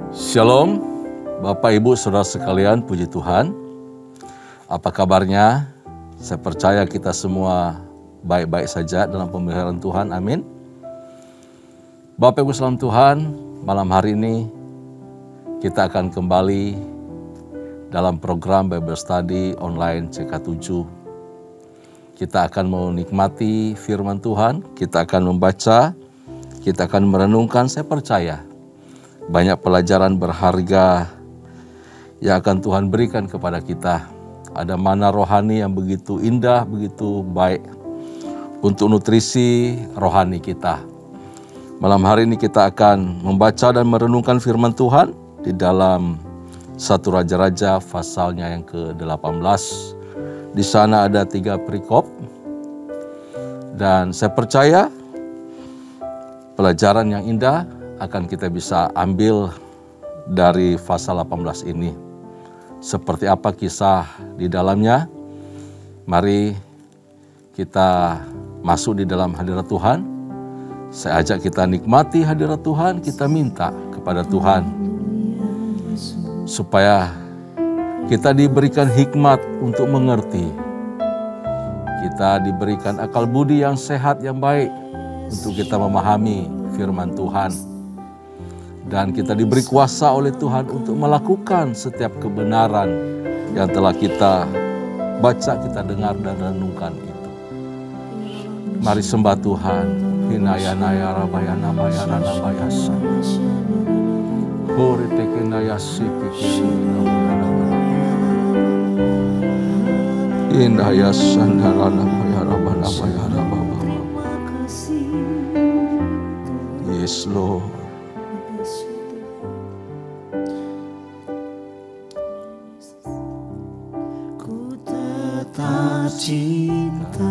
Shalom, Bapak Ibu Saudara sekalian, puji Tuhan. Apa kabarnya? Saya percaya kita semua baik-baik saja dalam pemeliharaan Tuhan, amin. Bapak Ibu salam Tuhan, malam hari ini kita akan kembali dalam program Bible Study online CK7. Kita akan menikmati firman Tuhan, kita akan membaca, kita akan merenungkan. Saya percaya banyak pelajaran berharga yang akan Tuhan berikan kepada kita. Ada mana rohani yang begitu indah, begitu baik untuk nutrisi rohani kita. Malam hari ini kita akan membaca dan merenungkan firman Tuhan di dalam 1 Raja-Raja pasalnya yang ke-18. Di sana ada 3 perikop dan saya percaya pelajaran yang indah akan kita bisa ambil dari pasal 18 ini. Seperti apa kisah di dalamnya? Mari kita masuk di dalam hadirat Tuhan. Saya ajak kita nikmati hadirat Tuhan, kita minta kepada Tuhan supaya kita diberikan hikmat untuk mengerti. Kita diberikan akal budi yang sehat, yang baik untuk kita memahami firman Tuhan. Dan kita diberi kuasa oleh Tuhan untuk melakukan setiap kebenaran yang telah kita baca, kita dengar dan renungkan itu. Mari sembah Tuhan. Hinaya-naya rabayana bayana nabayasa. Hori tekenaya sikikina. Indaya sandarana bayara bana bayara baba. Yes, Lord. Cinta,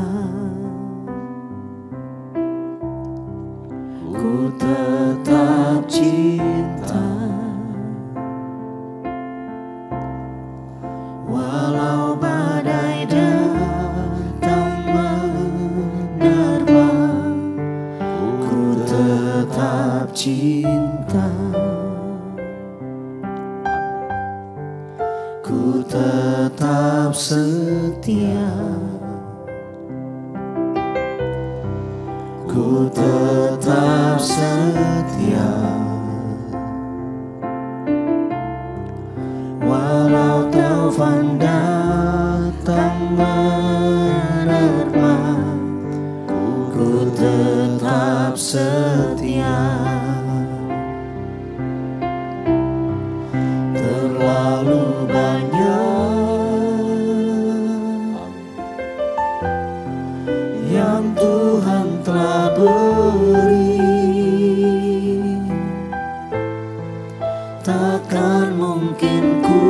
ku tetap cinta, walau badai datang menerpa, ku tetap cinta, ku tetap setia. Ku tetap setia, walau taufan datang menerpa, ku tetap setia. Terlalu banyak yang Tuhan telah beri, takkan mungkin ku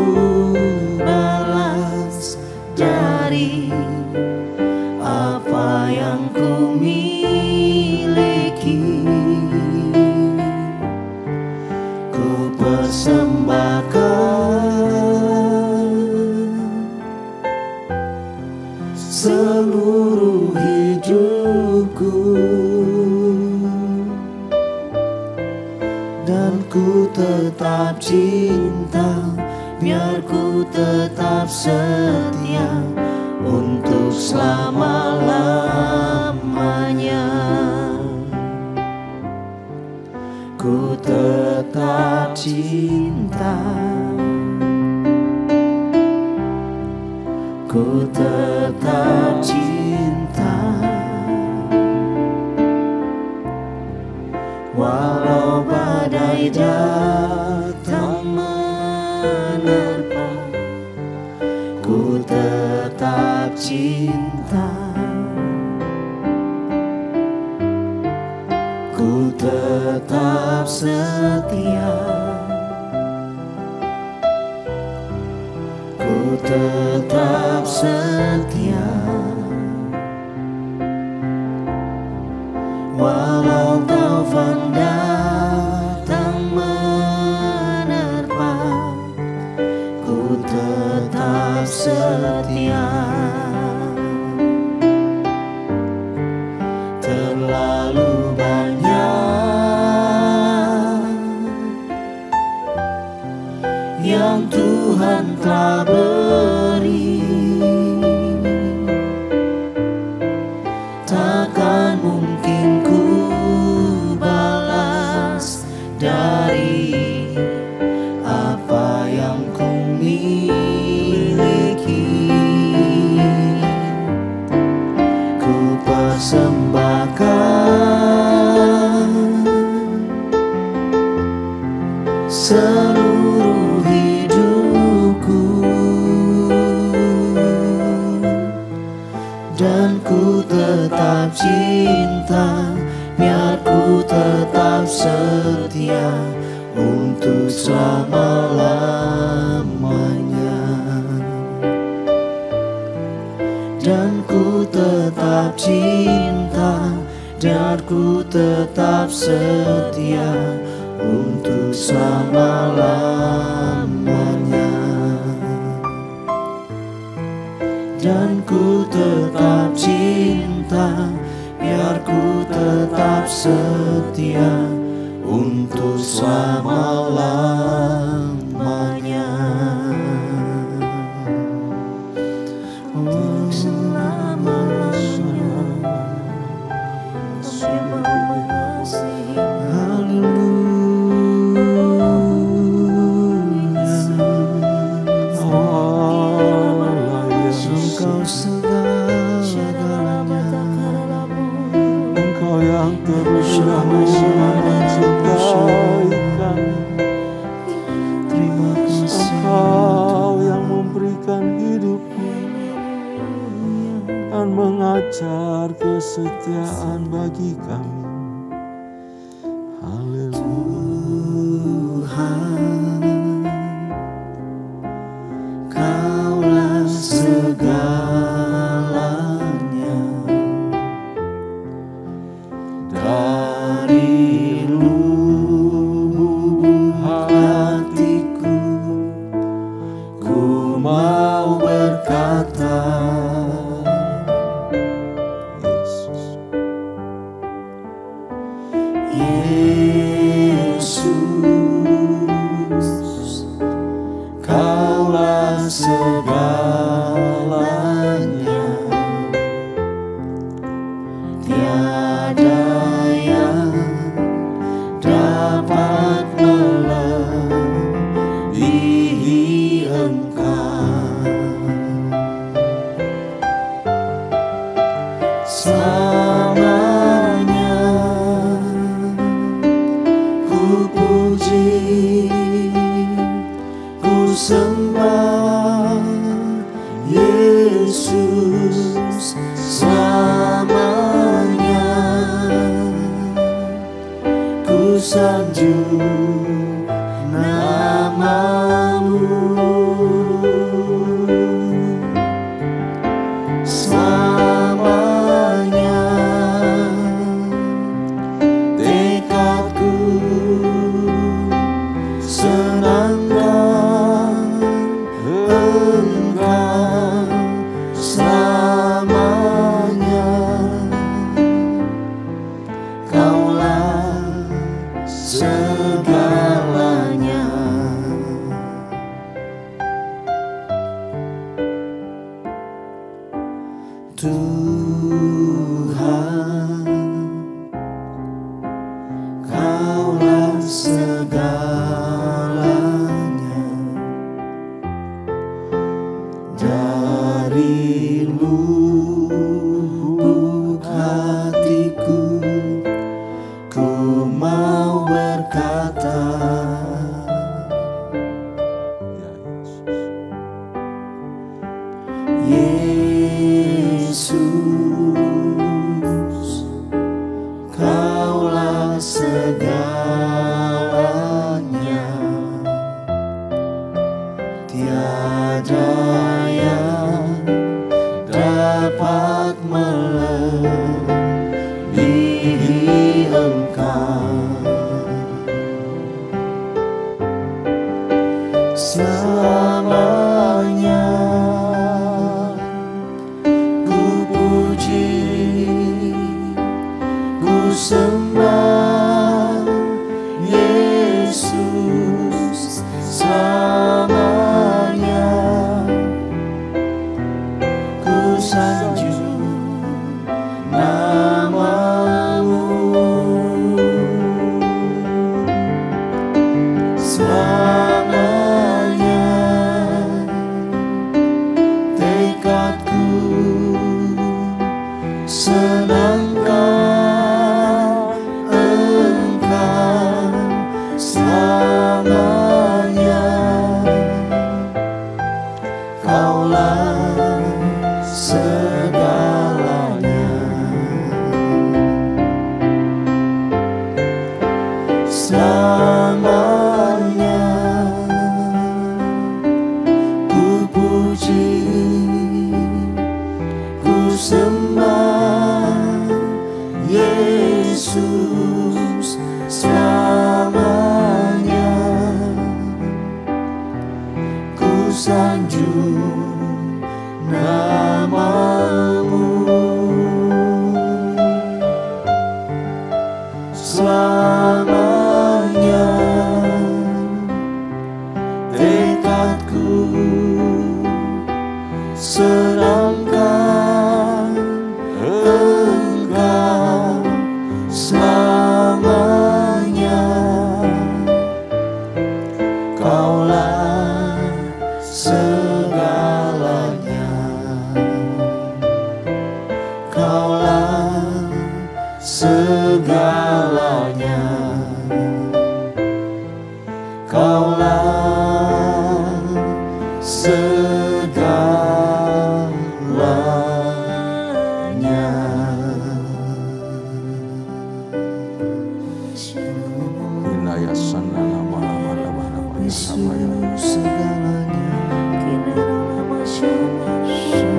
balas dari apa yang ku miliki. Ku persembahkan seluruh hidupku, dan ku tetap cinta, biar ku tetap setia untuk selama-lamanya. Ku tetap cinta, ku tetap cinta, walau badai datang menerpa, ku tetap cinta, ku tetap setia, ku tetap setia, walau taufan datang menerpa, ku tetap setia. Terlalu banyak yang Tuhan telah beri, takkan mungkin ku balas dari apa yang ku miliki. Ku persembahkan seluruh hidupku, dan ku tetap cinta, biar ku tetap setia untuk selama-lamanya. Dan ku tetap cinta, dan ku tetap setia untuk selama-lamanya. Dan ku tetap cinta, biar ku tetap setia untuk selama-lamanya. Untuk selama-lamanya. Kami mau mengasihi. Engkau segalanya, Engkau yang terdahulu menciptakan, terima kasih. Engkau yang memberikan hidupmu dan mengajar kesetiaan bagi kami. Tuhan, Kaulah segalanya, dari lubuk hatiku ku mau berkata, Yesus, Kaulah segalanya, tiada yang dapat melebihi Engkau. Selamanya ku puji, ku sembah Yesus. Selamanya ku sanjung nama-Mu. Selamanya tekadku senangkan Engkau. Selamanya Kaulah segalanya. Tuhan, Kaulah segalanya, dari lubuk hatiku ku mau berkata, Yesus, Kaulah segalanya, tiada yang dapat melebihi Engkau. Selamanya ku puji, ku sembah Yesus. Selamanya selamanya. Kaulah segalanya. Selamanya ku puji, ku sembah Yesus selamanya. Ku sanjung namamu. Selamanya tekadku sedangkan Engkau selamanya. Kaulah segalanya. Kaulah segalanya. Kaulah segalanya.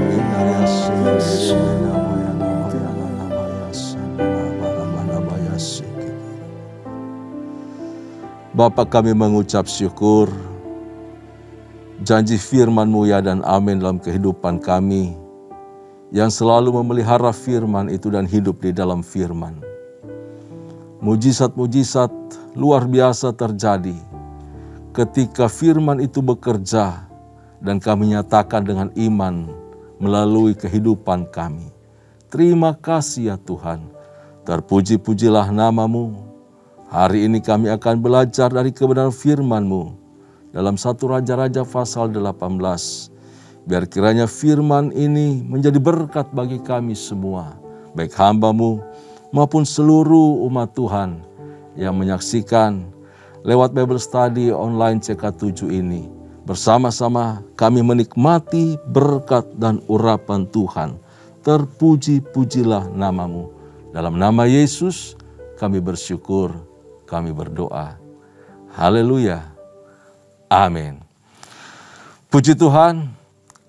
Yesus segalanya. Bapa, kami mengucap syukur, janji firman-Mu ya dan amin dalam kehidupan kami, yang selalu memelihara firman itu dan hidup di dalam firman. Mujizat-mujizat luar biasa terjadi ketika firman itu bekerja dan kami nyatakan dengan iman melalui kehidupan kami. Terima kasih ya Tuhan, terpuji-pujilah nama-Mu. Hari ini kami akan belajar dari kebenaran firman-Mu dalam 1 Raja-Raja pasal 18. Biar kiranya firman ini menjadi berkat bagi kami semua, baik hamba-Mu maupun seluruh umat Tuhan yang menyaksikan lewat Bible Study online CK7 ini. Bersama-sama kami menikmati berkat dan urapan Tuhan. Terpuji-pujilah nama-Mu. Dalam nama Yesus kami bersyukur, kami berdoa. Haleluya. Amin. Puji Tuhan,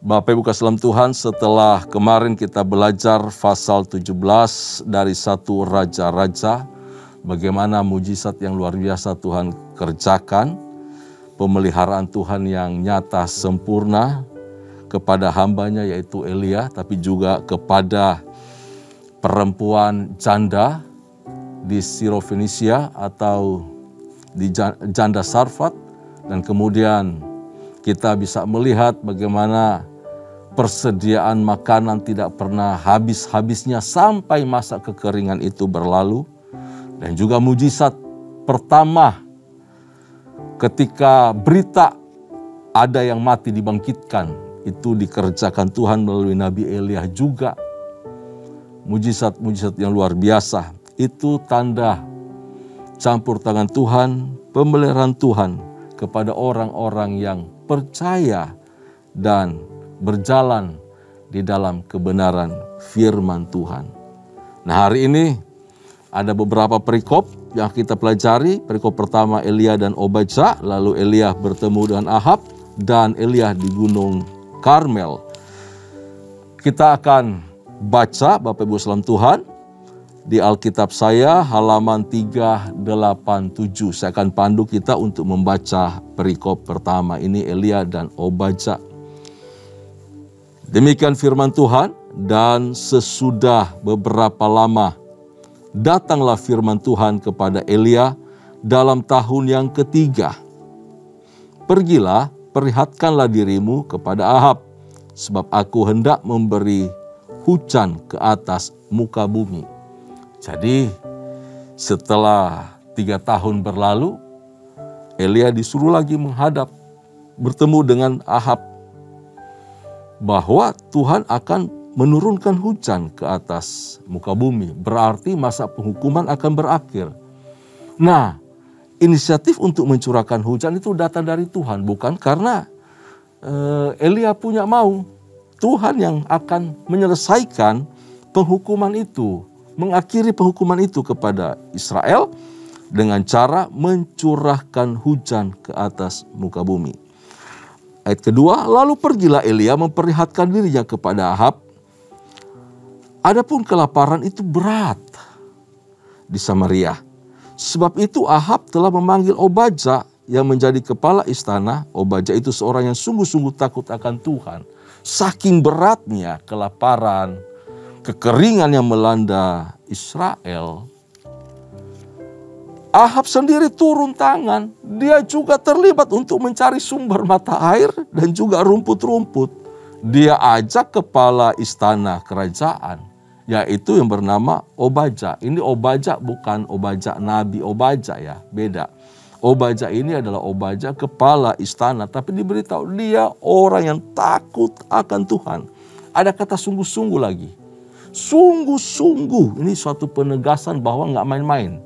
Bapak Ibu kasih dalam Tuhan, setelah kemarin kita belajar pasal 17 dari 1 Raja-Raja, bagaimana mujizat yang luar biasa Tuhan kerjakan, pemeliharaan Tuhan yang nyata sempurna kepada hambanya yaitu Elia, tapi juga kepada perempuan janda di Sirofenisia atau di janda Sarfat. Dan kemudian kita bisa melihat bagaimana persediaan makanan tidak pernah habis-habisnya sampai masa kekeringan itu berlalu. Dan juga mujizat pertama ketika berita ada yang mati dibangkitkan, itu dikerjakan Tuhan melalui Nabi Elia juga. Mujizat-mujizat yang luar biasa, itu tanda campur tangan Tuhan, pemeliharaan Tuhan kepada orang-orang yang percaya dan berjalan di dalam kebenaran firman Tuhan. Nah, hari ini ada beberapa perikop yang kita pelajari. Perikop pertama Elia dan Obadja, lalu Elia bertemu dengan Ahab, dan Elia di Gunung Karmel. Kita akan baca, Bapak Ibu salam Tuhan, di Alkitab saya halaman 387. Saya akan pandu kita untuk membaca perikop pertama ini, Elia dan Obadja. Demikian firman Tuhan, dan sesudah beberapa lama datanglah firman Tuhan kepada Elia dalam tahun yang ketiga. Pergilah, perlihatkanlah dirimu kepada Ahab, sebab aku hendak memberi hujan ke atas muka bumi. Jadi setelah 3 tahun berlalu, Elia disuruh lagi menghadap, bertemu dengan Ahab, bahwa Tuhan akan menurunkan hujan ke atas muka bumi. Berarti masa penghukuman akan berakhir. Nah, inisiatif untuk mencurahkan hujan itu datang dari Tuhan, bukan karena Elia punya mau. Tuhan yang akan menyelesaikan penghukuman itu, mengakhiri penghukuman itu kepada Israel dengan cara mencurahkan hujan ke atas muka bumi. Ayat kedua, lalu pergilah Elia memperlihatkan dirinya kepada Ahab. Adapun kelaparan itu berat di Samaria. Sebab itu Ahab telah memanggil Obadya yang menjadi kepala istana. Obadya itu seorang yang sungguh-sungguh takut akan Tuhan. Saking beratnya kelaparan, kekeringan yang melanda Israel, Ahab sendiri turun tangan. Dia juga terlibat untuk mencari sumber mata air dan juga rumput-rumput. Dia ajak kepala istana kerajaan, yaitu yang bernama Obadya. Ini Obadya bukan Obadya Nabi Obadya ya, beda. Obadya ini adalah Obadya kepala istana, tapi diberitahu dia orang yang takut akan Tuhan. Ada kata sungguh-sungguh lagi. Sungguh-sungguh, ini suatu penegasan bahwa nggak main-main.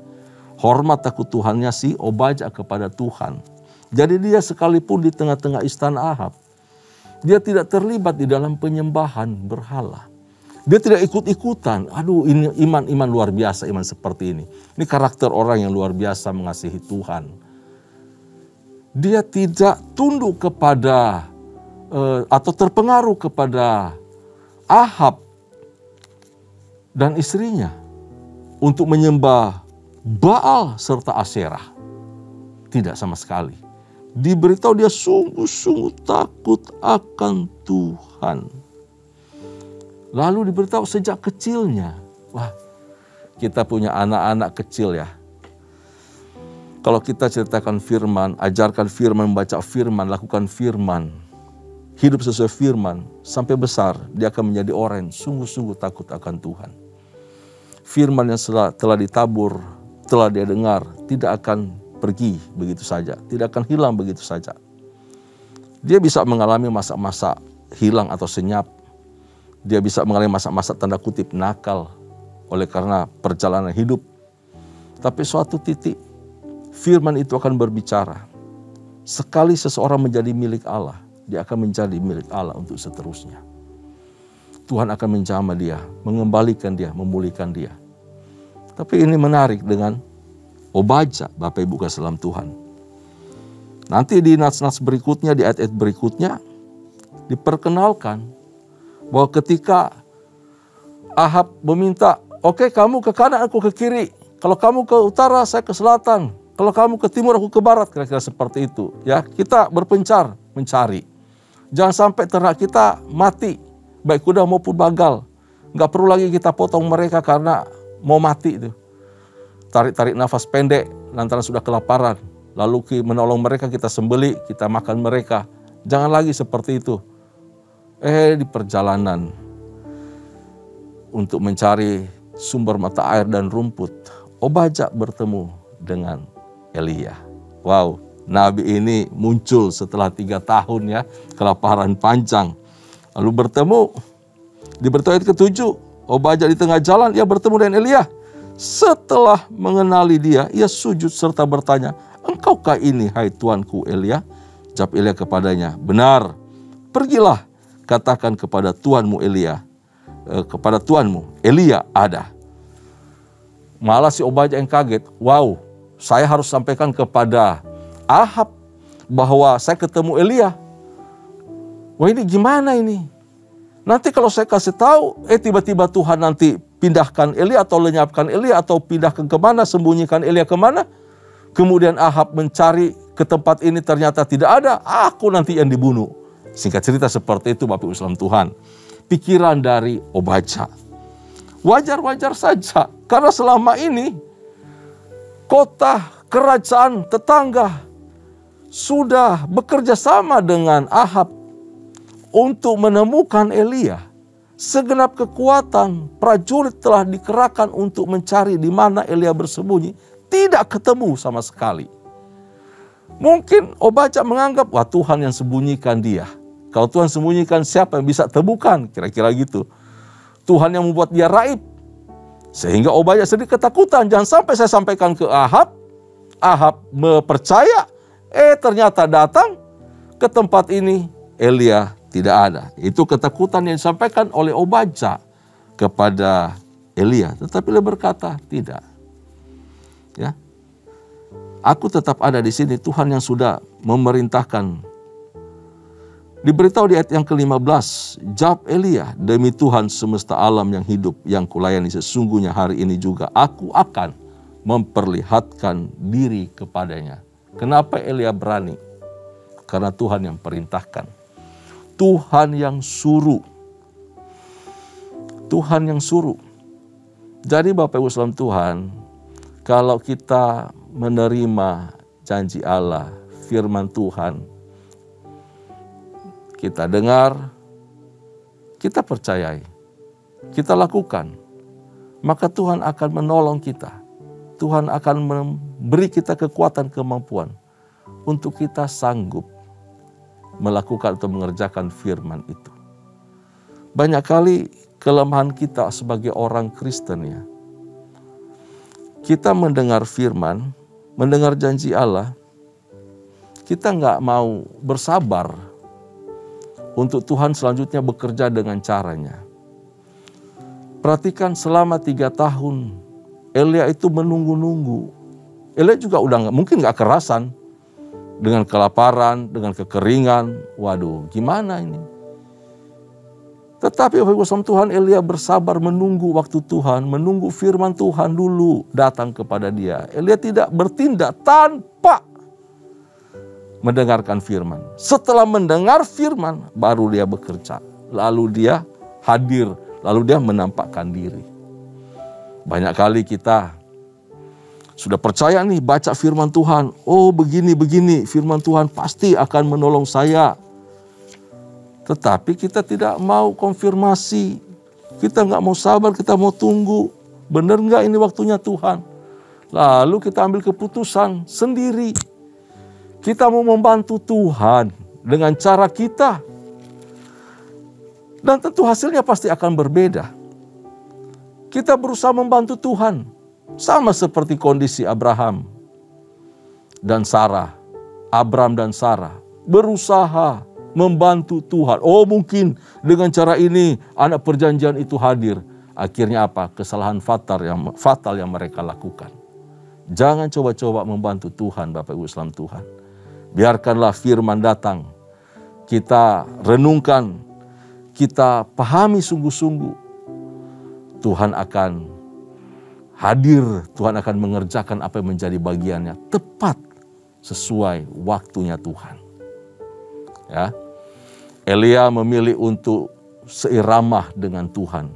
Hormat takut Tuhannya si Obadya kepada Tuhan. Jadi dia sekalipun di tengah-tengah istana Ahab, dia tidak terlibat di dalam penyembahan berhala. Dia tidak ikut-ikutan. Aduh, ini iman luar biasa, iman seperti ini. Ini karakter orang yang luar biasa mengasihi Tuhan. Dia tidak tunduk kepada atau terpengaruh kepada Ahab dan istrinya untuk menyembah Baal serta Aserah. Tidak sama sekali. Diberitahu dia sungguh-sungguh takut akan Tuhan. Lalu diberitahu sejak kecilnya. Wah, kita punya anak-anak kecil ya. Kalau kita ceritakan firman, ajarkan firman, membaca firman, lakukan firman, hidup sesuai firman, sampai besar dia akan menjadi orang yang sungguh-sungguh takut akan Tuhan. Firman yang telah ditabur, telah dia dengar, tidak akan pergi begitu saja, tidak akan hilang begitu saja. Dia bisa mengalami masa-masa hilang atau senyap. Dia bisa mengalami masa-masa tanda kutip nakal oleh karena perjalanan hidup. Tapi suatu titik firman itu akan berbicara. Sekali seseorang menjadi milik Allah, dia akan menjadi milik Allah untuk seterusnya. Tuhan akan menjamah dia, mengembalikan dia, memulihkan dia. Tapi ini menarik dengan Obadya, Bapak Ibu kasih dalam Tuhan. Nanti di nats-nats berikutnya, di ayat-ayat berikutnya, diperkenalkan bahwa ketika Ahab meminta, oke, kamu ke kanan, aku ke kiri. Kalau kamu ke utara, saya ke selatan. Kalau kamu ke timur, aku ke barat. Kira-kira seperti itu. Ya, kita berpencar, mencari. Jangan sampai ternak kita mati, baik kuda maupun bagal. Nggak perlu lagi kita potong mereka karena mau mati itu. Tarik-tarik nafas pendek, lantaran sudah kelaparan. Lalu menolong mereka, kita sembeli, kita makan mereka. Jangan lagi seperti itu. Di perjalanan untuk mencari sumber mata air dan rumput, Obadya bertemu dengan Elia. Wow, nabi ini muncul setelah 3 tahun ya, kelaparan panjang. Lalu bertemu, diberitahu ayat ke-7, Obadya di tengah jalan, ia bertemu dengan Elia. Setelah mengenali dia, ia sujud serta bertanya, engkaukah ini hai tuanku Elia? Jawab Elia kepadanya, benar, pergilah, katakan kepada tuanmu Elia, kepada tuanmu Elia ada. Malah si Obadya yang kaget, wow, saya harus sampaikan kepada Ahab bahwa saya ketemu Elia. Wah, ini gimana ini? Nanti kalau saya kasih tahu, tiba-tiba Tuhan nanti pindahkan Elia atau lenyapkan Elia atau pindahkan kemana, sembunyikan Elia kemana. Kemudian Ahab mencari ke tempat ini ternyata tidak ada, aku nanti yang dibunuh. Singkat cerita seperti itu Bapak Ibu Salam Tuhan. Pikiran dari Obadya. Wajar-wajar saja, karena selama ini kota, kerajaan, tetangga sudah bekerja sama dengan Ahab untuk menemukan Elia. Segenap kekuatan prajurit telah dikerahkan untuk mencari di mana Elia bersembunyi. Tidak ketemu sama sekali. Mungkin Obadya menganggap, wah Tuhan yang sembunyikan dia. Kalau Tuhan sembunyikan, siapa yang bisa temukan? Kira-kira gitu. Tuhan yang membuat dia raib. Sehingga Obadya sedikit ketakutan. Jangan sampai saya sampaikan ke Ahab, Ahab percaya, ternyata datang ke tempat ini, Elia tidak ada. Itu ketakutan yang disampaikan oleh Obadja kepada Elia. Tetapi Elia berkata, tidak. Ya, aku tetap ada di sini, Tuhan yang sudah memerintahkan. Diberitahu di ayat yang ke-15, jawab Elia, demi Tuhan semesta alam yang hidup, yang kulayani, sesungguhnya hari ini juga aku akan memperlihatkan diri kepadanya. Kenapa Elia berani? Karena Tuhan yang perintahkan. Tuhan yang suruh. Tuhan yang suruh. Jadi Bapak Ibu saudara Tuhan, kalau kita menerima janji Allah, firman Tuhan, kita dengar, kita percayai, kita lakukan, maka Tuhan akan menolong kita. Tuhan akan memberi kita kekuatan, kemampuan untuk kita sanggup melakukan atau mengerjakan firman itu. Banyak kali kelemahan kita sebagai orang Kristen ya. Kita mendengar firman, mendengar janji Allah, kita nggak mau bersabar untuk Tuhan selanjutnya bekerja dengan caranya. Perhatikan selama 3 tahun Elia itu menunggu-nunggu. Elia juga udah mungkin nggak kerasan dengan kelaparan, dengan kekeringan. Waduh, gimana ini? Tetapi Bapak Ibu saudara Tuhan, Elia bersabar menunggu waktu Tuhan, menunggu firman Tuhan dulu datang kepada dia. Elia tidak bertindak tanpa mendengarkan firman. Setelah mendengar firman, baru dia bekerja. Lalu dia hadir, lalu dia menampakkan diri. Banyak kali kita sudah percaya nih baca firman Tuhan. Oh begini-begini, firman Tuhan pasti akan menolong saya. Tetapi kita tidak mau konfirmasi. Kita nggak mau sabar, kita mau tunggu. Benar nggak ini waktunya Tuhan? Lalu kita ambil keputusan sendiri. Kita mau membantu Tuhan dengan cara kita. Dan tentu hasilnya pasti akan berbeda. Kita berusaha membantu Tuhan. Sama seperti kondisi Abraham dan Sarah. Abram dan Sarah berusaha membantu Tuhan. Oh mungkin dengan cara ini anak perjanjian itu hadir. Akhirnya apa? Kesalahan fatal yang mereka lakukan. Jangan coba-coba membantu Tuhan Bapak Ibu saudara Tuhan. Biarkanlah firman datang. Kita renungkan. Kita pahami sungguh-sungguh. Tuhan akan hadir, Tuhan akan mengerjakan apa yang menjadi bagiannya tepat sesuai waktunya Tuhan. Ya, Elia memilih untuk seirama dengan Tuhan.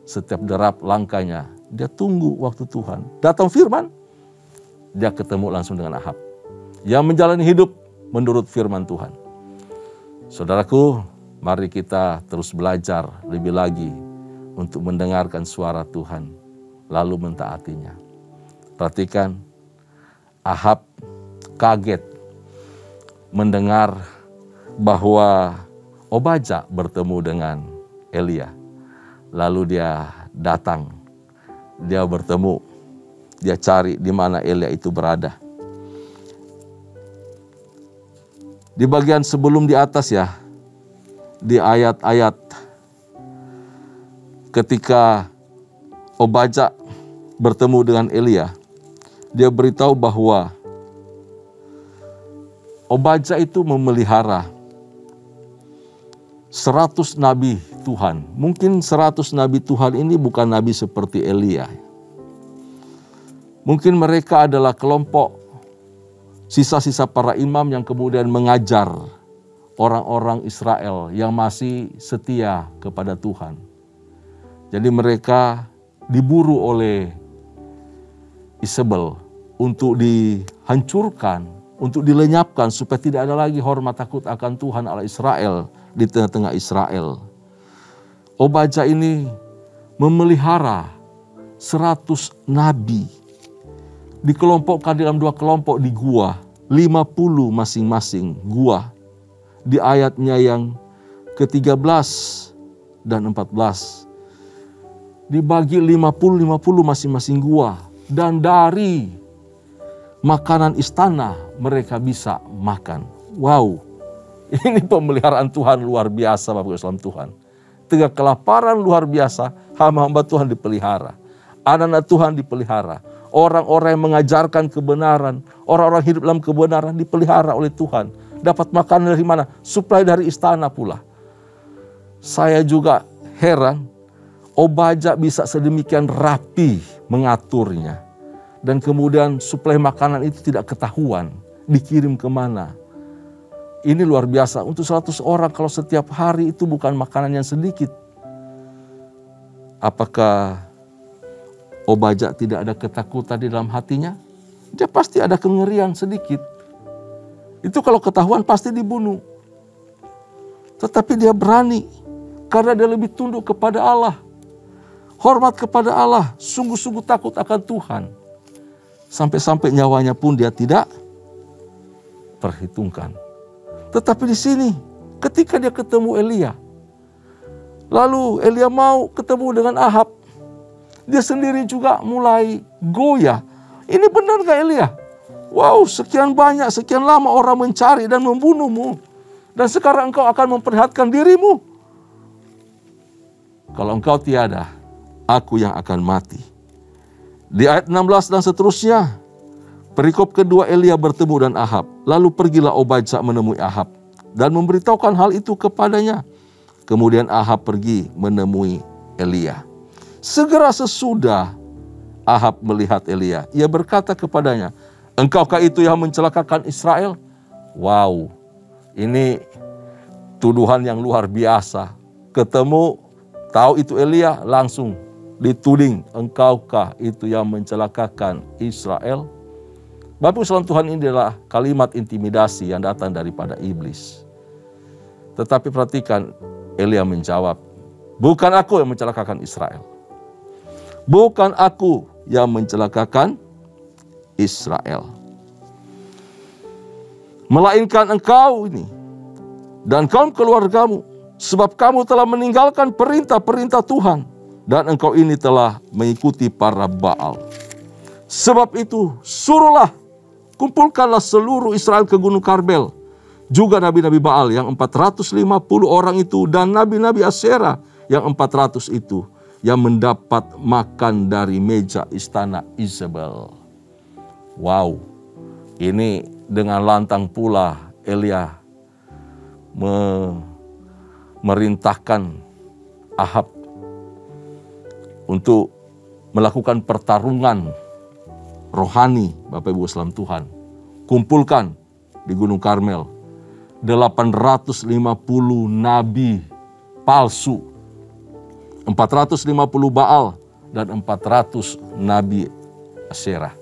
Setiap derap langkahnya, dia tunggu waktu Tuhan. Datang firman, dia ketemu langsung dengan Ahab. Yang menjalani hidup menurut firman Tuhan. Saudaraku, mari kita terus belajar lebih lagi untuk mendengarkan suara Tuhan, lalu mentaatinya. Perhatikan, Ahab kaget mendengar bahwa Obadja bertemu dengan Elia. Lalu dia datang, dia bertemu, dia cari di mana Elia itu berada. Di bagian sebelum di atas ya, di ayat-ayat ketika Obadja bertemu dengan Elia, dia beritahu bahwa Obadja itu memelihara 100 nabi Tuhan. Mungkin 100 nabi Tuhan ini bukan nabi seperti Elia. Mungkin mereka adalah kelompok sisa-sisa para imam yang kemudian mengajar orang-orang Israel yang masih setia kepada Tuhan. Jadi mereka diburu oleh Isabel untuk dihancurkan, untuk dilenyapkan supaya tidak ada lagi hormat takut akan Tuhan Allah Israel di tengah-tengah Israel. Obadja ini memelihara 100 nabi. Dikelompokkan dalam 2 kelompok di gua, 50 masing-masing gua. Di ayatnya yang ke-13 dan 14. Dibagi 50 masing-masing gua. Dan dari makanan istana mereka bisa makan. Wow, ini pemeliharaan Tuhan luar biasa Bapak Ibu Saudara Tuhan. Tengah kelaparan luar biasa, hamba-hamba Tuhan dipelihara. Anak-anak Tuhan dipelihara. Orang-orang yang mengajarkan kebenaran, orang-orang hidup dalam kebenaran dipelihara oleh Tuhan. Dapat makanan dari mana? Suplai dari istana pula. Saya juga heran, Obadja bisa sedemikian rapi mengaturnya. Dan kemudian suplai makanan itu tidak ketahuan, dikirim kemana. Ini luar biasa, untuk 100 orang kalau setiap hari itu bukan makanan yang sedikit. Apakah Obadja tidak ada ketakutan di dalam hatinya? Dia pasti ada kengerian sedikit. Itu kalau ketahuan pasti dibunuh. Tetapi dia berani, karena dia lebih tunduk kepada Allah. Hormat kepada Allah, sungguh-sungguh takut akan Tuhan. Sampai-sampai nyawanya pun dia tidak perhitungkan. Tetapi di sini, ketika dia ketemu Elia, lalu Elia mau ketemu dengan Ahab, dia sendiri juga mulai goyah. Ini benar gak Elia? Wow, sekian banyak, sekian lama orang mencari dan membunuhmu. Dan sekarang engkau akan memperlihatkan dirimu. Kalau engkau tiada, aku yang akan mati. Di ayat 16 dan seterusnya, perikop kedua Elia bertemu dan Ahab. Lalu pergilah Obadja menemui Ahab dan memberitahukan hal itu kepadanya. Kemudian Ahab pergi menemui Elia. Segera sesudah Ahab melihat Elia, ia berkata kepadanya, engkaukah itu yang mencelakakan Israel? Wow, ini tuduhan yang luar biasa. Ketemu, tahu itu Elia, langsung dituding, engkaukah itu yang mencelakakan Israel? Bapak Ibu Tuhan, ini adalah kalimat intimidasi yang datang daripada iblis. Tetapi perhatikan, Elia menjawab, bukan aku yang mencelakakan Israel. Bukan aku yang mencelakakan Israel. Melainkan engkau ini dan kaum keluargamu, sebab kamu telah meninggalkan perintah-perintah Tuhan. Dan engkau ini telah mengikuti para Baal. Sebab itu, kumpulkanlah seluruh Israel ke Gunung Karmel. Juga nabi-nabi Baal yang 450 orang itu dan nabi-nabi Asyera yang 400 itu, yang mendapat makan dari meja istana Isabel. Wow, ini dengan lantang pula Elia merintahkan Ahab untuk melakukan pertarungan rohani, Bapak Ibu Salam Tuhan. Kumpulkan di Gunung Karmel 850 nabi palsu, 450 Baal dan 400 nabi Asyera.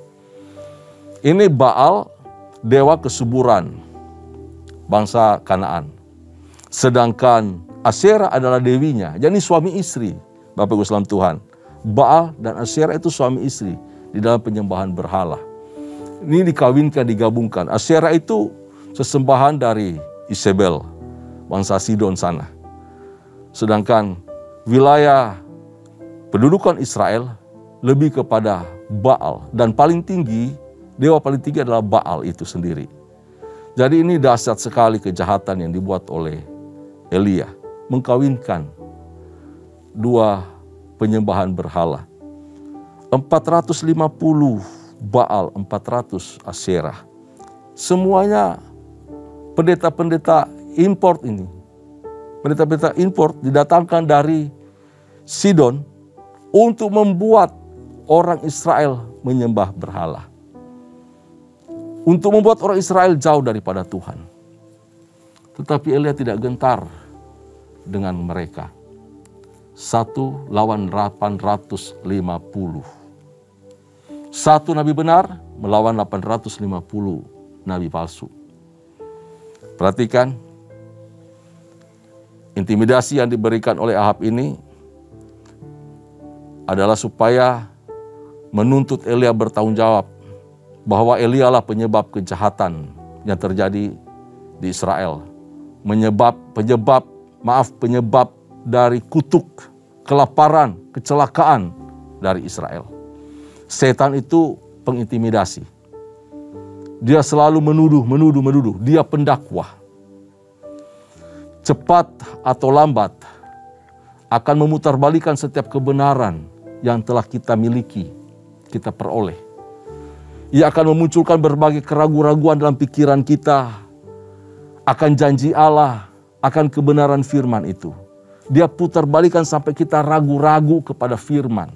Ini Baal dewa kesuburan bangsa Kanaan, sedangkan Asyera adalah dewinya, jadi suami istri, Bapak Ibu Salam Tuhan. Baal dan Asyera itu suami istri di dalam penyembahan berhala. Ini dikawinkan, digabungkan. Asyera itu sesembahan dari Isabel, bangsa Sidon sana. Sedangkan wilayah pendudukan Israel lebih kepada Baal. Dan paling tinggi, dewa paling tinggi adalah Baal itu sendiri. Jadi ini dahsyat sekali kejahatan yang dibuat oleh Elia. Mengkawinkan dua penyembahan berhala. 450 Baal, 400 Asyera. Semuanya pendeta-pendeta import ini. Pendeta-pendeta import didatangkan dari Sidon untuk membuat orang Israel menyembah berhala. Untuk membuat orang Israel jauh daripada Tuhan. Tetapi Elia tidak gentar dengan mereka. 1 lawan 850. Satu nabi benar melawan 850 nabi palsu. Perhatikan, intimidasi yang diberikan oleh Ahab ini adalah supaya menuntut Elia bertanggung jawab bahwa Elia lah penyebab kejahatan yang terjadi di Israel. Penyebab dari kutuk, kelaparan, kecelakaan dari Israel. Setan itu pengintimidasi. Dia selalu menuduh. Dia pendakwah. Cepat atau lambat akan memutarbalikan setiap kebenaran yang telah kita miliki, kita peroleh. Ia akan memunculkan berbagai keraguan-raguan dalam pikiran kita akan janji Allah, akan kebenaran firman itu. Dia putarbalikan sampai kita ragu-ragu kepada firman.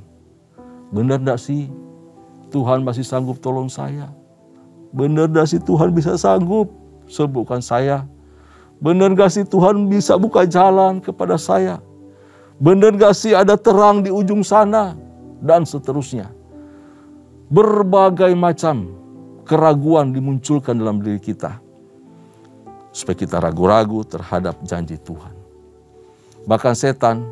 Benar enggak sih Tuhan masih sanggup tolong saya? Benar enggak sih Tuhan bisa sanggup sembuhkan saya? Benar enggak sih Tuhan bisa buka jalan kepada saya? Benar enggak sih ada terang di ujung sana? Dan seterusnya. Berbagai macam keraguan dimunculkan dalam diri kita. Supaya kita ragu-ragu terhadap janji Tuhan. Bahkan setan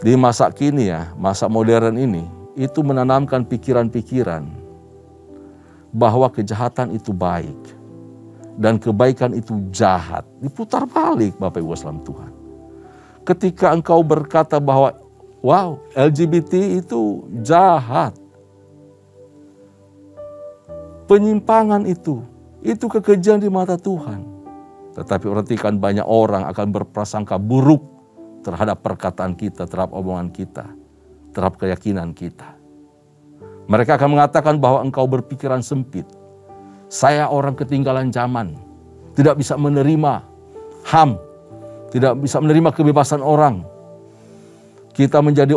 di masa kini masa modern ini, itu menanamkan pikiran-pikiran bahwa kejahatan itu baik dan kebaikan itu jahat. Diputar balik Bapak Ibu saudara Tuhan. Ketika engkau berkata bahwa wow, LGBT itu jahat, penyimpangan itu kekejian di mata Tuhan. Tetapi perhatikan, banyak orang akan berprasangka buruk terhadap perkataan kita, terhadap omongan kita, terhadap keyakinan kita. Mereka akan mengatakan bahwa engkau berpikiran sempit. Saya orang ketinggalan zaman, tidak bisa menerima HAM, tidak bisa menerima kebebasan orang. Kita menjadi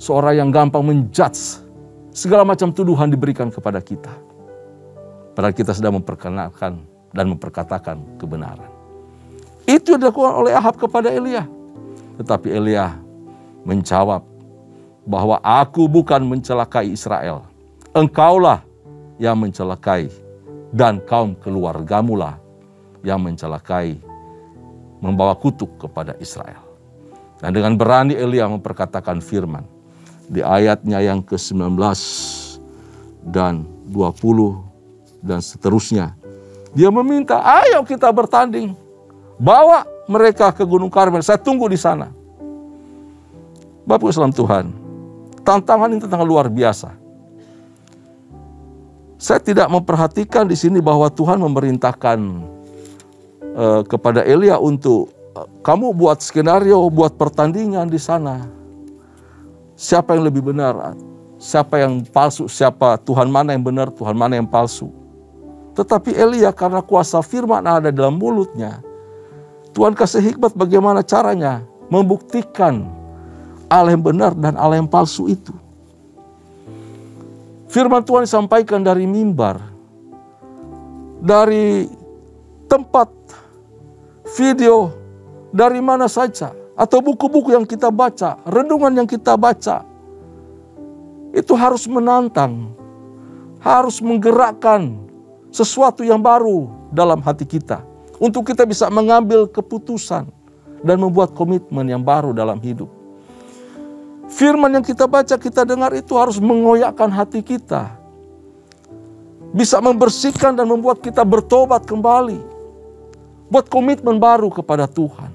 seorang yang gampang menjudge. Segala macam tuduhan diberikan kepada kita. Padahal kita sedang memperkenalkan dan memperkatakan kebenaran. Itu dilakukan oleh Ahab kepada Elia. Tetapi Elia menjawab bahwa aku bukan mencelakai Israel. Engkaulah yang mencelakai dan kaum keluargamulah yang mencelakai, membawa kutuk kepada Israel. Dan dengan berani Elia memperkatakan firman di ayatnya yang ke-19 dan 20 dan seterusnya. Dia meminta, ayo kita bertanding. Bawa mereka ke Gunung Karmel, saya tunggu di sana. Bapak Islam Tuhan, tantangan ini tantangan luar biasa. Saya tidak memperhatikan di sini bahwa Tuhan memerintahkan kepada Elia untuk kamu buat skenario, buat pertandingan di sana. Siapa yang lebih benar, siapa yang palsu, siapa Tuhan mana yang benar, Tuhan mana yang palsu. Tetapi Elia karena kuasa firman ada dalam mulutnya, Tuhan kasih hikmat bagaimana caranya membuktikan Allah yang benar dan Allah yang palsu itu. Firman Tuhan disampaikan dari mimbar, dari tempat video, dari mana saja, atau buku-buku yang kita baca, renungan yang kita baca. Itu harus menantang, harus menggerakkan sesuatu yang baru dalam hati kita. Untuk kita bisa mengambil keputusan dan membuat komitmen yang baru dalam hidup. Firman yang kita baca, kita dengar itu harus mengoyakkan hati kita. Bisa membersihkan dan membuat kita bertobat kembali. Buat komitmen baru kepada Tuhan.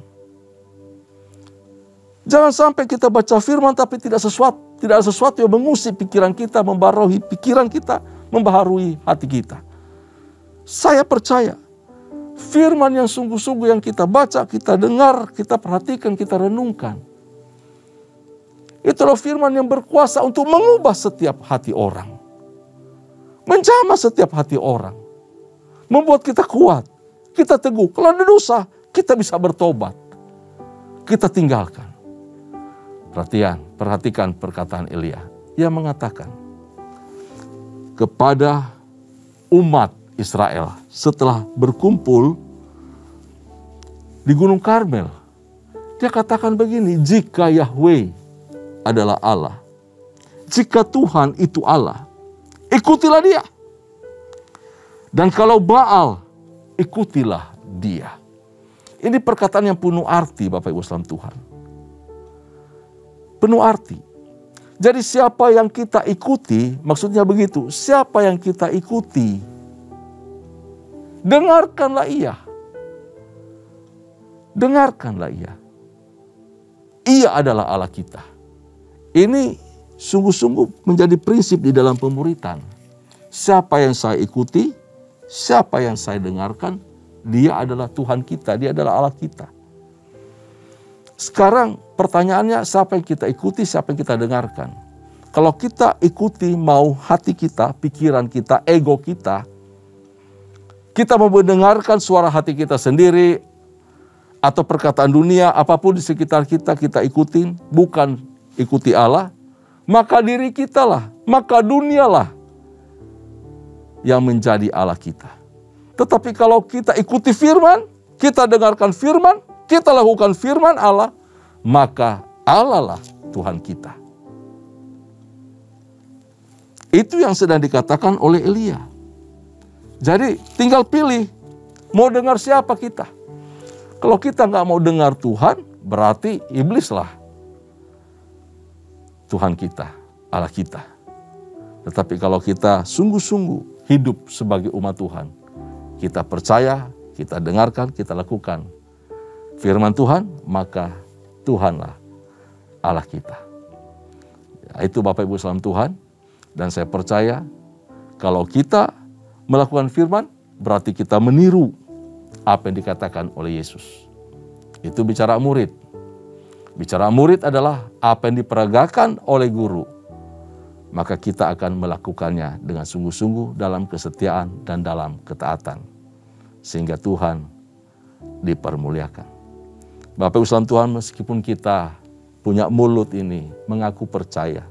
Jangan sampai kita baca firman tapi tidak ada sesuatu yang mengusik pikiran kita, membaharui pikiran kita, membaharui hati kita. Saya percaya firman yang sungguh-sungguh yang kita baca, kita dengar, kita perhatikan, kita renungkan. Itulah firman yang berkuasa untuk mengubah setiap hati orang. Menjamah setiap hati orang. Membuat kita kuat, kita teguh. Kalau ada dosa, kita bisa bertobat. Kita tinggalkan. Perhatikan perkataan Elia. Ia mengatakan kepada umat Israel setelah berkumpul di Gunung Karmel. Dia katakan begini, jika Yahweh adalah Allah, jika Tuhan itu Allah, ikutilah dia. Dan kalau Baal, ikutilah dia. Ini perkataan yang penuh arti Bapak Ibu saudara Tuhan. Penuh arti. Jadi siapa yang kita ikuti, maksudnya begitu, siapa yang kita ikuti, dengarkanlah ia. Dengarkanlah ia. Ia adalah Allah kita. Ini sungguh-sungguh menjadi prinsip di dalam pemuritan. siapa yang saya ikuti, siapa yang saya dengarkan, dia adalah Tuhan kita, dia adalah Allah kita. Sekarang pertanyaannya, siapa yang kita ikuti, siapa yang kita dengarkan? Kalau kita ikuti mau hati kita, pikiran kita, ego kita mau mendengarkan suara hati kita sendiri, atau perkataan dunia, apapun di sekitar kita, kita ikutin, bukan ikuti Allah, maka diri kita lah, maka dunia lah yang menjadi Allah kita. Tetapi kalau kita ikuti firman, kita dengarkan firman, kita lakukan firman Allah, maka Allah lah Tuhan kita. Itu yang sedang dikatakan oleh Elia. Jadi tinggal pilih, mau dengar siapa kita. Kalau kita nggak mau dengar Tuhan, berarti iblislah Tuhan kita, Allah kita. Tetapi kalau kita sungguh-sungguh hidup sebagai umat Tuhan, kita percaya, kita dengarkan, kita lakukan firman Tuhan, maka Tuhanlah Allah kita. Ya, itu Bapak Ibu salam Tuhan. Dan saya percaya kalau kita melakukan firman, berarti kita meniru apa yang dikatakan oleh Yesus. Itu bicara murid. Bicara murid adalah apa yang diperagakan oleh guru. Maka kita akan melakukannya dengan sungguh-sungguh dalam kesetiaan dan dalam ketaatan. Sehingga Tuhan dipermuliakan. Bapak Ibu salam Tuhan, meskipun kita punya mulut ini mengaku percaya,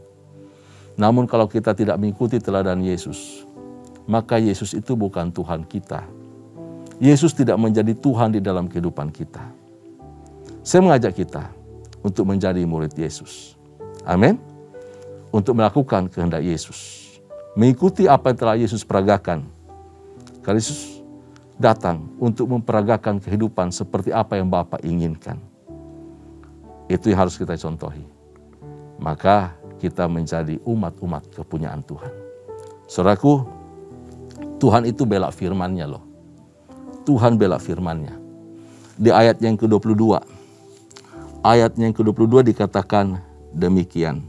namun kalau kita tidak mengikuti teladan Yesus, maka Yesus itu bukan Tuhan kita. Yesus tidak menjadi Tuhan di dalam kehidupan kita. Saya mengajak kita untuk menjadi murid Yesus. Amin. Untuk melakukan kehendak Yesus. Mengikuti apa yang telah Yesus peragakan. Karena Yesus datang untuk memperagakan kehidupan seperti apa yang Bapa inginkan. Itu yang harus kita contohi. Maka kita menjadi umat-umat kepunyaan Tuhan. Saudaraku, Tuhan itu bela firman-Nya loh. Tuhan bela firman-Nya. Di ayat yang ke-22. Ayat yang ke-22 dikatakan demikian.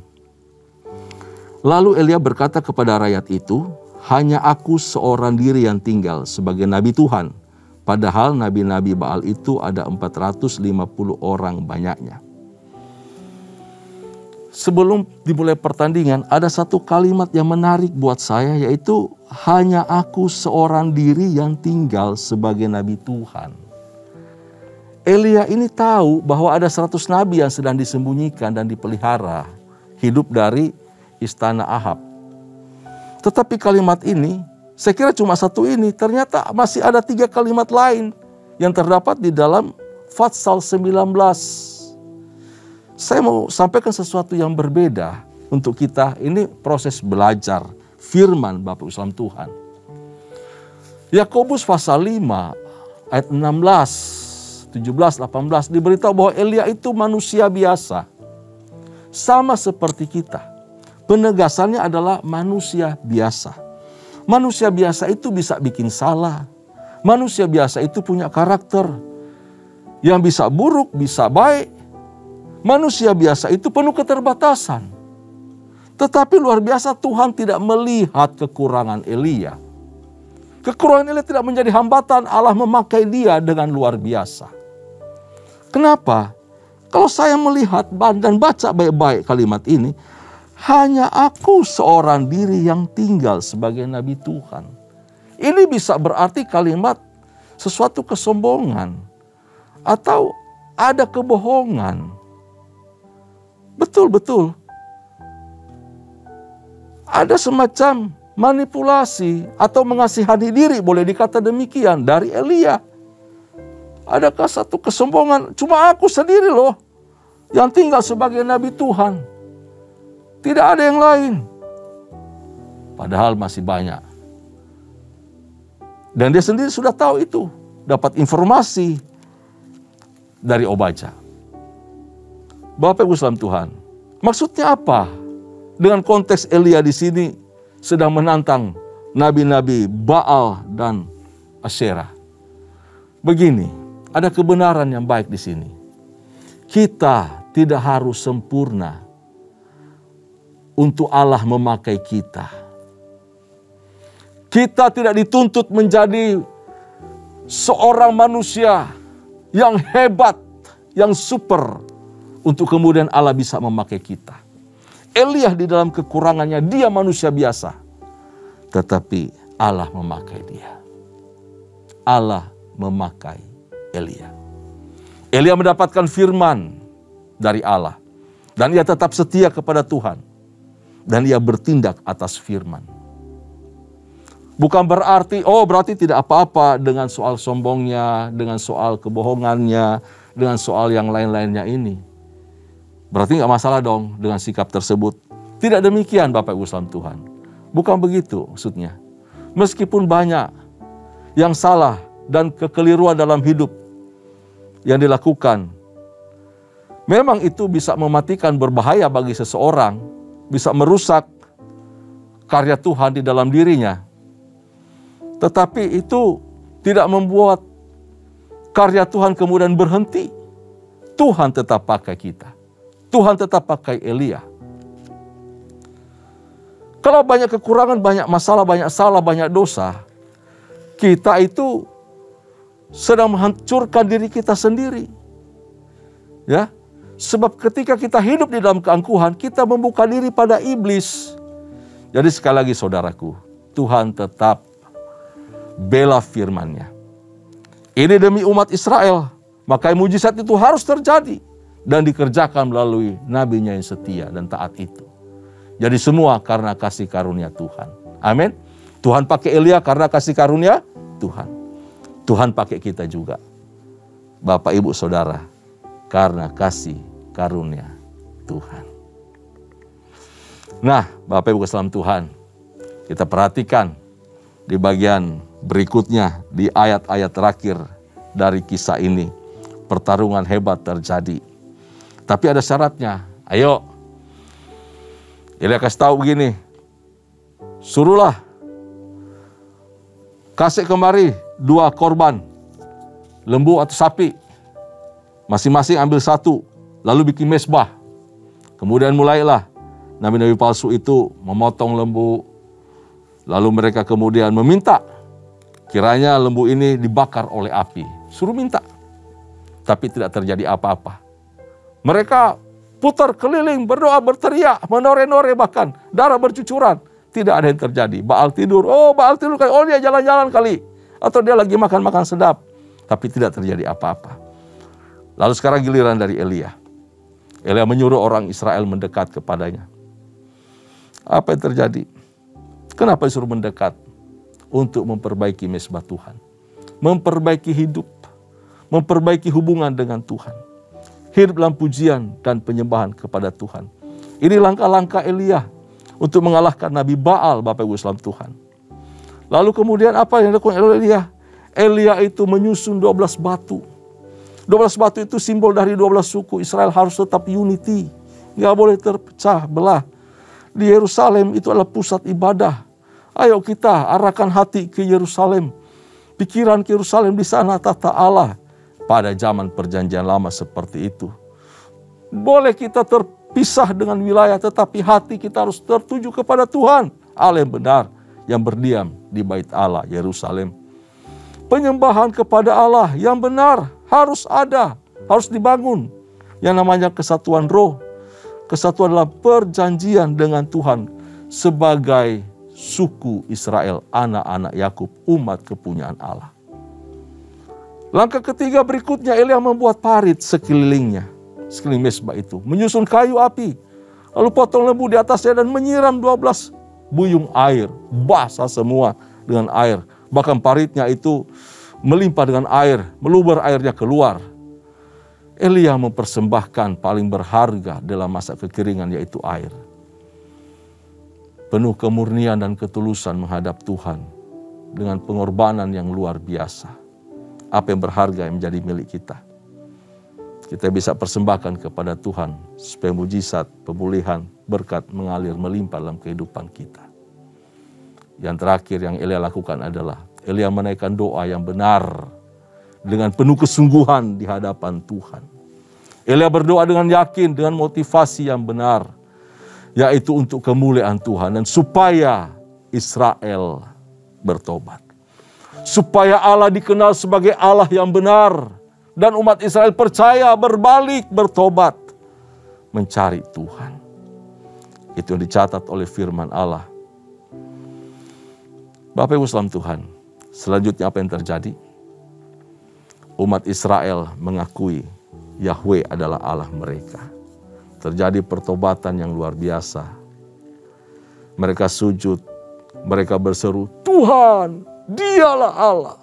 Lalu Elia berkata kepada rakyat itu, hanya aku seorang diri yang tinggal sebagai nabi Tuhan. Padahal nabi-nabi Baal itu ada 450 orang banyaknya. Sebelum dimulai pertandingan, ada satu kalimat yang menarik buat saya, yaitu hanya aku seorang diri yang tinggal sebagai nabi Tuhan. Elia ini tahu bahwa ada 100 nabi yang sedang disembunyikan dan dipelihara, hidup dari istana Ahab. Tetapi kalimat ini, saya kira cuma satu ini, ternyata masih ada 3 kalimat lain yang terdapat di dalam Fatsal 19. Saya mau sampaikan sesuatu yang berbeda untuk kita. Ini proses belajar firman Bapak Ibu salam Tuhan. Yakobus pasal 5 ayat 16, 17, 18 diberitahu bahwa Elia itu manusia biasa. Sama seperti kita. Penegasannya adalah manusia biasa. Manusia biasa itu bisa bikin salah. Manusia biasa itu punya karakter yang bisa buruk, bisa baik. Manusia biasa itu penuh keterbatasan. Tetapi luar biasa Tuhan tidak melihat kekurangan Elia. Kekurangan Elia tidak menjadi hambatan, Allah memakai dia dengan luar biasa. Kenapa? Kalau saya melihat dan baca baik-baik kalimat ini, hanya aku seorang diri yang tinggal sebagai nabi Tuhan. Ini bisa berarti kalimat sesuatu kesombongan atau ada kebohongan. Betul-betul. Ada semacam manipulasi atau mengasihani diri, boleh dikata demikian, dari Elia. Adakah satu kesombongan, cuma aku sendiri loh yang tinggal sebagai nabi Tuhan. Tidak ada yang lain. Padahal masih banyak. Dan dia sendiri sudah tahu itu. Dapat informasi dari Obadya. Bapak Ibu salam Tuhan, maksudnya apa? Dengan konteks Elia di sini sedang menantang nabi-nabi Baal dan Asyera. Begini, ada kebenaran yang baik di sini. Kita tidak harus sempurna untuk Allah memakai kita. Kita tidak dituntut menjadi seorang manusia yang hebat, yang super, untuk kemudian Allah bisa memakai kita. Elia di dalam kekurangannya, dia manusia biasa. Tetapi Allah memakai dia. Allah memakai Elia. Elia mendapatkan firman dari Allah. Dan ia tetap setia kepada Tuhan. Dan ia bertindak atas firman. Bukan berarti, berarti tidak apa-apa dengan soal sombongnya, dengan soal kebohongannya, dengan soal yang lain-lainnya ini. Berarti nggak masalah dong dengan sikap tersebut. Tidak demikian Bapak Ibu saudara Tuhan. Bukan begitu maksudnya. Meskipun banyak yang salah dan kekeliruan dalam hidup yang dilakukan, memang itu bisa mematikan, berbahaya bagi seseorang, bisa merusak karya Tuhan di dalam dirinya. Tetapi itu tidak membuat karya Tuhan kemudian berhenti. Tuhan tetap pakai kita. Tuhan tetap pakai Elia. Kalau banyak kekurangan, banyak masalah, banyak salah, banyak dosa, kita itu sedang menghancurkan diri kita sendiri. Ya, sebab ketika kita hidup di dalam keangkuhan, kita membuka diri pada iblis. Jadi sekali lagi saudaraku, Tuhan tetap bela firman-Nya. Ini demi umat Israel, maka mujizat itu harus terjadi dan dikerjakan melalui nabinya yang setia dan taat itu. Jadi semua karena kasih karunia Tuhan. Amin. Tuhan pakai Elia karena kasih karunia Tuhan. Tuhan pakai kita juga, Bapak Ibu Saudara, karena kasih karunia Tuhan. Nah, Bapak Ibu salam Tuhan, kita perhatikan di bagian berikutnya, di ayat-ayat terakhir dari kisah ini, pertarungan hebat terjadi. Tapi ada syaratnya. Ayo, Elia kasih tahu begini, suruhlah kasih kemari 2 korban, lembu atau sapi, masing-masing ambil 1, lalu bikin mezbah. Kemudian mulailah nabi-nabi palsu itu memotong lembu, lalu mereka kemudian meminta kiranya lembu ini dibakar oleh api. Suruh minta. Tapi tidak terjadi apa-apa. Mereka putar keliling, berdoa, berteriak, menore-nore bahkan. Darah bercucuran. Tidak ada yang terjadi. Baal tidur. Baal tidur kali. Dia jalan-jalan kali. Atau dia lagi makan-makan sedap. Tapi tidak terjadi apa-apa. Lalu sekarang giliran dari Elia. Elia menyuruh orang Israel mendekat kepadanya. Apa yang terjadi? Kenapa disuruh mendekat? Untuk memperbaiki mezbah Tuhan. Memperbaiki hidup. Memperbaiki hubungan dengan Tuhan. Hidup dalam pujian dan penyembahan kepada Tuhan. Ini langkah-langkah Elia untuk mengalahkan Nabi Baal, Bapak Ibu salam Tuhan. Lalu kemudian apa yang dilakukan Elia? Elia itu menyusun 12 batu. 12 batu itu simbol dari 12 suku. Israel harus tetap unity. Nggak boleh terpecah belah. Di Yerusalem itu adalah pusat ibadah. Ayo kita arahkan hati ke Yerusalem. Pikiran ke Yerusalem, di sana tata Allah. Pada zaman perjanjian lama seperti itu. Boleh kita terpisah dengan wilayah, tetapi hati kita harus tertuju kepada Tuhan. Allah yang benar, yang berdiam di bait Allah, Yerusalem. Penyembahan kepada Allah yang benar harus ada, harus dibangun. Yang namanya kesatuan roh. Kesatuan dalam perjanjian dengan Tuhan sebagai suku Israel, anak-anak Yakub, umat kepunyaan Allah. Langkah ketiga berikutnya, Elia membuat parit sekelilingnya, sekeliling mezbah itu, menyusun kayu api, lalu potong lembu di atasnya dan menyiram 12 buyung air, basah semua dengan air. Bahkan paritnya itu melimpah dengan air, meluber airnya keluar. Elia mempersembahkan paling berharga dalam masa kekeringan, yaitu air. Penuh kemurnian dan ketulusan menghadap Tuhan dengan pengorbanan yang luar biasa. Apa yang berharga yang menjadi milik kita. Kita bisa persembahkan kepada Tuhan supaya mujizat, pemulihan, berkat mengalir melimpah dalam kehidupan kita. Yang terakhir yang Elia lakukan adalah Elia menaikkan doa yang benar dengan penuh kesungguhan di hadapan Tuhan. Elia berdoa dengan yakin, dengan motivasi yang benar, yaitu untuk kemuliaan Tuhan dan supaya Israel bertobat. Supaya Allah dikenal sebagai Allah yang benar. Dan umat Israel percaya, berbalik, bertobat. Mencari Tuhan. Itu yang dicatat oleh firman Allah. Bapak Ibu salam Tuhan, selanjutnya apa yang terjadi? Umat Israel mengakui Yahweh adalah Allah mereka. Terjadi pertobatan yang luar biasa. Mereka sujud, mereka berseru, Tuhan, Dialah Allah.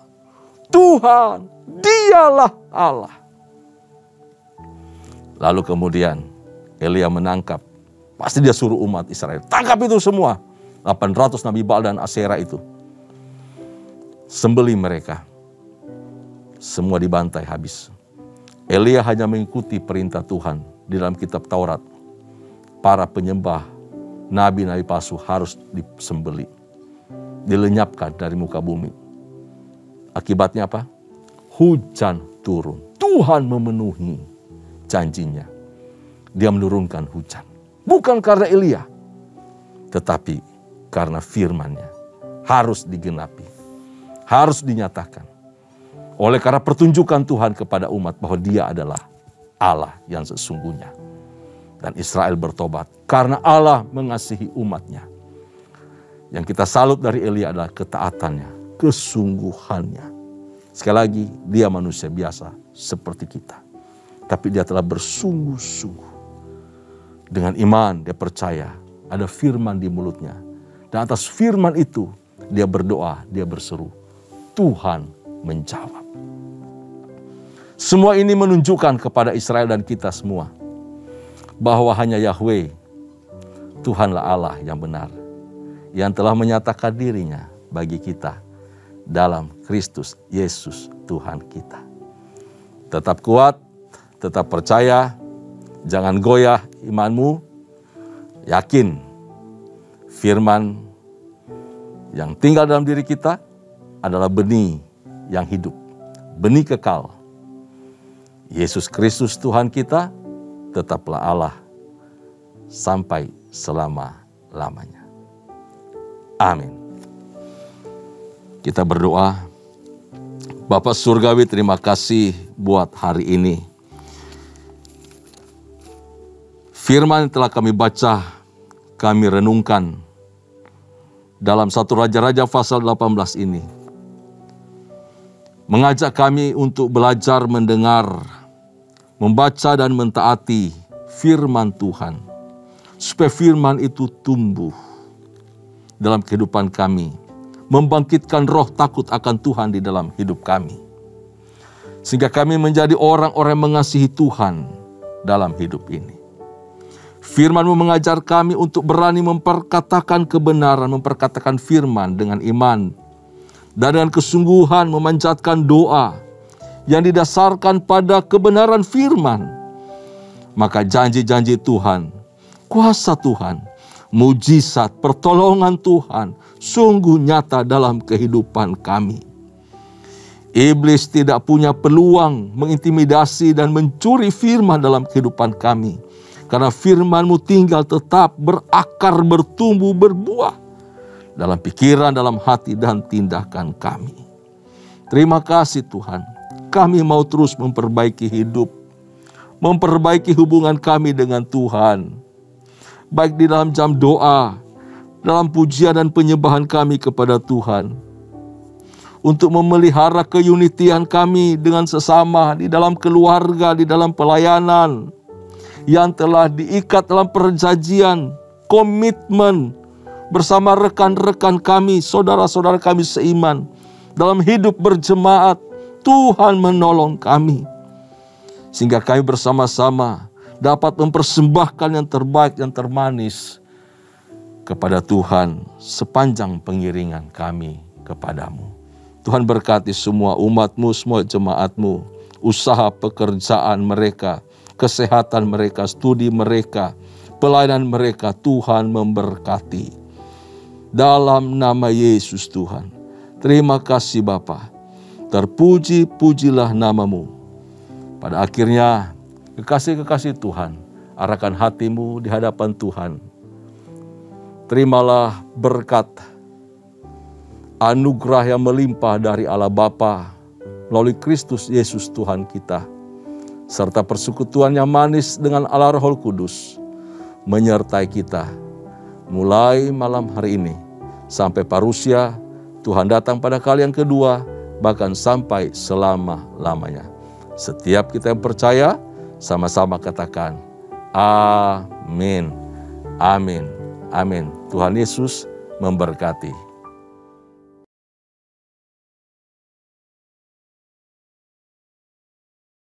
Tuhan, Dialah Allah. Lalu kemudian Elia menangkap. Pasti dia suruh umat Israel, tangkap itu semua. 800 Nabi Baal dan Asyera itu. Sembelih mereka. Semua dibantai habis. Elia hanya mengikuti perintah Tuhan di dalam kitab Taurat. Para penyembah, nabi-nabi palsu harus disembelih. Dilenyapkan dari muka bumi. Akibatnya apa? Hujan turun. Tuhan memenuhi janjinya. Dia menurunkan hujan. Bukan karena Elia, tetapi karena firman-Nya harus digenapi, harus dinyatakan. Oleh karena pertunjukan Tuhan kepada umat bahwa Dia adalah Allah yang sesungguhnya. Dan Israel bertobat karena Allah mengasihi umat-Nya. Yang kita salut dari Elia adalah ketaatannya, kesungguhannya. Sekali lagi, dia manusia biasa seperti kita. Tapi dia telah bersungguh-sungguh. Dengan iman dia percaya ada firman di mulutnya. Dan atas firman itu dia berdoa, dia berseru. Tuhan menjawab. Semua ini menunjukkan kepada Israel dan kita semua. Bahwa hanya Yahweh, Tuhanlah Allah yang benar. Yang telah menyatakan dirinya bagi kita dalam Kristus Yesus Tuhan kita. Tetap kuat, tetap percaya, jangan goyah imanmu, yakin firman yang tinggal dalam diri kita adalah benih yang hidup, benih kekal. Yesus Kristus Tuhan kita tetaplah Allah sampai selama-lamanya. Amin. Kita berdoa. Bapa Surgawi, terima kasih buat hari ini. Firman yang telah kami baca, kami renungkan dalam 1 Raja-Raja pasal 18 ini. Mengajak kami untuk belajar mendengar, membaca dan mentaati firman Tuhan. Supaya firman itu tumbuh dalam kehidupan kami. Membangkitkan roh takut akan Tuhan di dalam hidup kami. Sehingga kami menjadi orang-orang yang mengasihi Tuhan dalam hidup ini. Firman-Mu mengajar kami untuk berani memperkatakan kebenaran, memperkatakan firman dengan iman. Dan dengan kesungguhan memanjatkan doa yang didasarkan pada kebenaran firman. Maka janji-janji Tuhan, kuasa Tuhan, mujizat, pertolongan Tuhan sungguh nyata dalam kehidupan kami. Iblis tidak punya peluang mengintimidasi dan mencuri firman dalam kehidupan kami. Karena firman-Mu tinggal tetap berakar, bertumbuh, berbuah dalam pikiran, dalam hati dan tindakan kami. Terima kasih Tuhan. Kami mau terus memperbaiki hidup, memperbaiki hubungan kami dengan Tuhan. Baik di dalam jam doa, dalam pujian dan penyembahan kami kepada Tuhan. Untuk memelihara keunitian kami dengan sesama di dalam keluarga, di dalam pelayanan. Yang telah diikat dalam perjanjian, komitmen bersama rekan-rekan kami, saudara-saudara kami seiman. Dalam hidup berjemaat, Tuhan menolong kami. Sehingga kami bersama-sama dapat mempersembahkan yang terbaik, yang termanis kepada Tuhan sepanjang pengiringan kami kepadamu. Tuhan berkati semua umat-Mu, semua jemaat-Mu, usaha pekerjaan mereka, kesehatan mereka, studi mereka, pelayanan mereka, Tuhan memberkati. Dalam nama Yesus Tuhan. Terima kasih Bapa. Terpuji-pujilah nama-Mu. Pada akhirnya, kekasih-kekasih Tuhan, arahkan hatimu di hadapan Tuhan. Terimalah berkat anugerah yang melimpah dari Allah Bapa melalui Kristus Yesus Tuhan kita, serta persekutuan yang manis dengan Allah Roh Kudus menyertai kita mulai malam hari ini sampai parusia Tuhan datang pada kali yang kedua, bahkan sampai selama-lamanya. Setiap kita yang percaya, sama-sama katakan, amin, amin, amin. Tuhan Yesus memberkati.